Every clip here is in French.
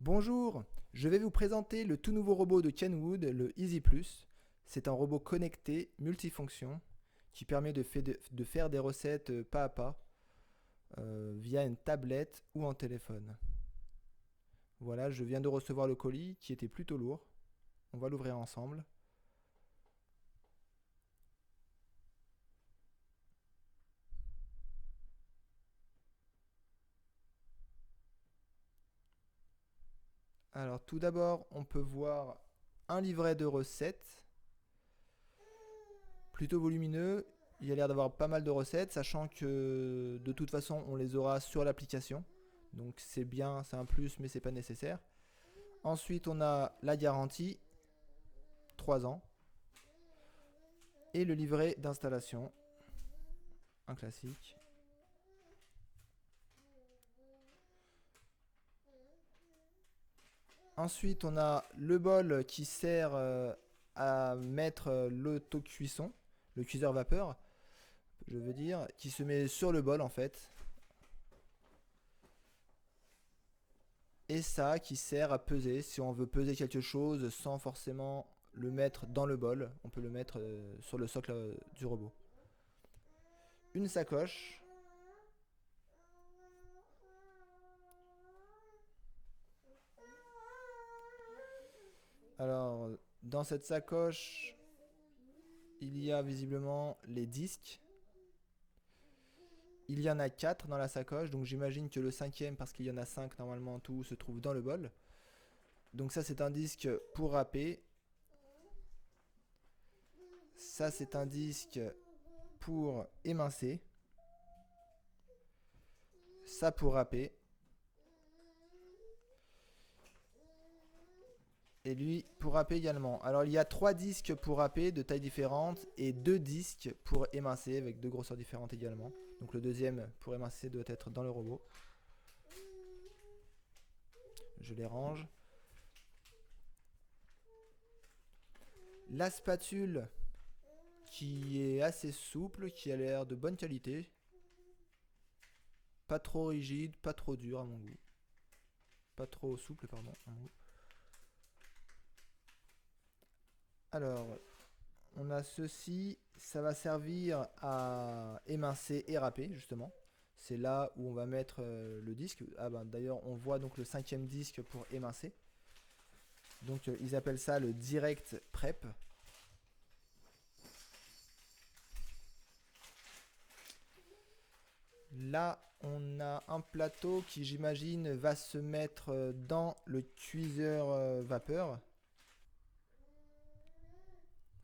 Bonjour, je vais vous présenter le tout nouveau robot de Kenwood, le Easy Plus. C'est un robot connecté, multifonction, qui permet de faire des recettes pas à pas via une tablette ou un téléphone. Voilà, je viens de recevoir le colis qui était plutôt lourd. On va l'ouvrir ensemble. Alors tout d'abord, on peut voir un livret de recettes, plutôt volumineux. Il a l'air d'avoir pas mal de recettes, sachant que de toute façon on les aura sur l'application. Donc c'est bien, c'est un plus, mais c'est pas nécessaire. Ensuite, on a la garantie, 3 ans, et le livret d'installation, un classique. Ensuite, on a le bol qui sert à mettre l'auto-cuisson, le cuiseur vapeur, je veux dire, qui se met sur le bol en fait. Et ça qui sert à peser, si on veut peser quelque chose sans forcément le mettre dans le bol, on peut le mettre sur le socle du robot. Une sacoche. Alors, dans cette sacoche, il y a visiblement les disques. Il y en a 4 dans la sacoche, donc j'imagine que le cinquième, parce qu'il y en a 5 normalement en tout, se trouve dans le bol. Donc ça c'est un disque pour râper. Ça c'est un disque pour émincer. Ça pour râper. Et lui pour râper également. Alors il y a 3 disques pour râper de tailles différentes et 2 disques pour émincer avec 2 grosseurs différentes également. Donc le deuxième pour émincer doit être dans le robot. Je les range. La spatule qui est assez souple, qui a l'air de bonne qualité. Pas trop rigide, pas trop dur à mon goût. Pas trop souple, pardon, à mon goût. Alors, on a ceci, ça va servir à émincer et râper, justement. C'est là où on va mettre le disque. Ah ben, d'ailleurs, on voit donc le cinquième disque pour émincer. Donc, ils appellent ça le Direct Prep. Là, on a un plateau qui, j'imagine, va se mettre dans le cuiseur vapeur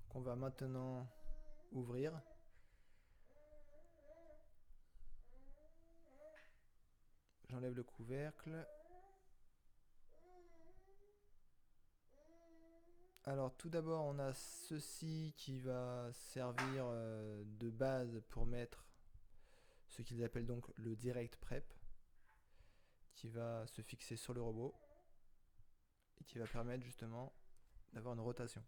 qu'on va maintenant ouvrir. J'enlève le couvercle. Alors tout d'abord on a ceci qui va servir de base pour mettre ce qu'ils appellent donc le direct prep qui va se fixer sur le robot et qui va permettre justement d'avoir une rotation.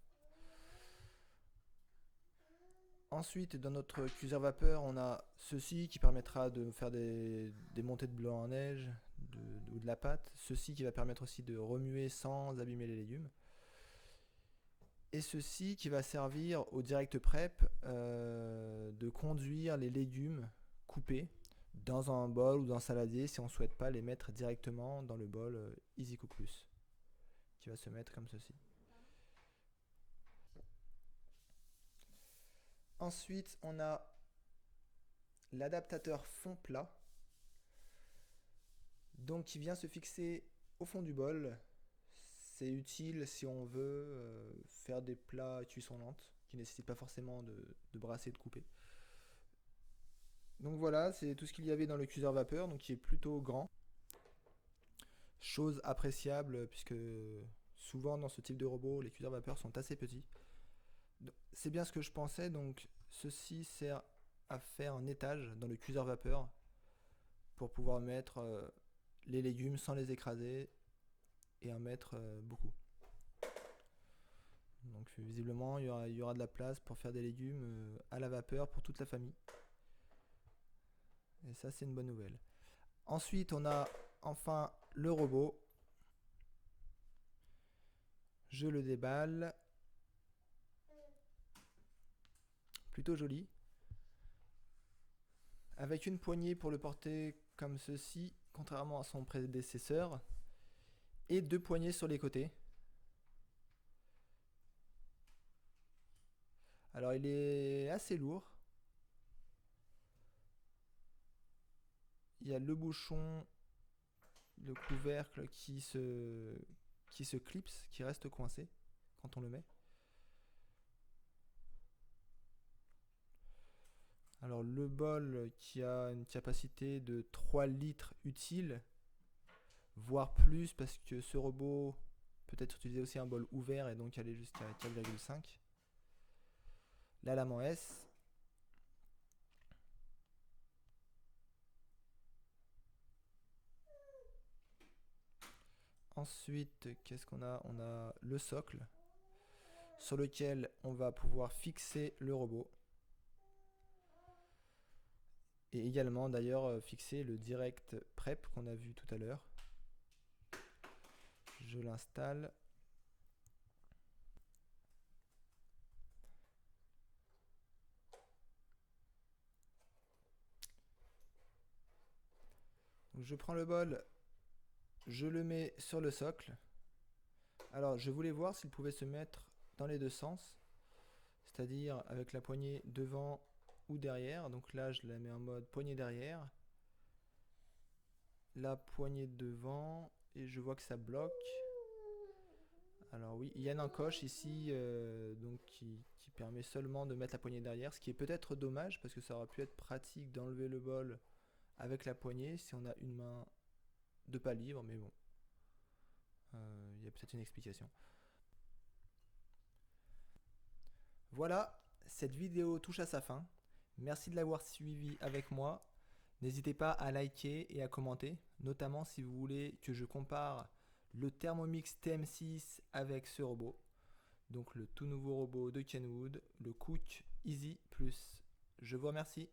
Ensuite dans notre cuiseur vapeur on a ceci qui permettra de faire des montées de blanc en neige ou de la pâte. Ceci qui va permettre aussi de remuer sans abîmer les légumes. Et ceci qui va servir au direct prep de conduire les légumes coupés dans un bol ou dans un saladier si on ne souhaite pas les mettre directement dans le bol Easy Cook Plus qui va se mettre comme ceci. Ensuite on a l'adaptateur fond plat donc qui vient se fixer au fond du bol. C'est utile si on veut faire des plats à cuisson lente qui ne nécessitent pas forcément de brasser et de couper. Donc voilà, c'est tout ce qu'il y avait dans le cuiseur vapeur, donc qui est plutôt grand. Chose appréciable puisque souvent dans ce type de robot, les cuiseurs vapeur sont assez petits. C'est bien ce que je pensais, donc ceci sert à faire un étage dans le cuiseur vapeur pour pouvoir mettre les légumes sans les écraser et en mettre beaucoup. Donc visiblement il y aura de la place pour faire des légumes à la vapeur pour toute la famille. Et ça c'est une bonne nouvelle. Ensuite on a enfin le robot Je le déballe. Plutôt joli. Avec une poignée pour le porter comme ceci, contrairement à son prédécesseur. Et 2 poignées sur les côtés. Alors il est assez lourd. Il y a le bouchon, le couvercle qui se clipse, qui reste coincé quand on le met. Alors le bol qui a une capacité de 3 litres utile, voire plus parce que ce robot peut être utilisé aussi un bol ouvert et donc aller jusqu'à 4,5. La lame en S. Ensuite, qu'est-ce qu'on a? On a le socle sur lequel on va pouvoir fixer le robot. Et également d'ailleurs fixer le direct prep qu'on a vu tout à l'heure. Je l'installe. Donc je prends le bol, je le mets sur le socle. Alors je voulais voir s'il pouvait se mettre dans les deux sens, c'est-à-dire avec la poignée devant ou derrière. Donc là je la mets en mode poignée derrière, la poignée devant, et je vois que ça bloque. Alors oui, il y a une encoche ici donc qui permet seulement de mettre la poignée derrière, ce qui est peut-être dommage parce que ça aurait pu être pratique d'enlever le bol avec la poignée si on a une main de pas libre, mais bon, il y a peut-être une explication. Voilà, cette vidéo touche à sa fin. Merci de l'avoir suivi avec moi. N'hésitez pas à liker et à commenter, notamment si vous voulez que je compare le Thermomix TM6 avec ce robot. Donc le tout nouveau robot de Kenwood, le Cook Easy Plus. Je vous remercie.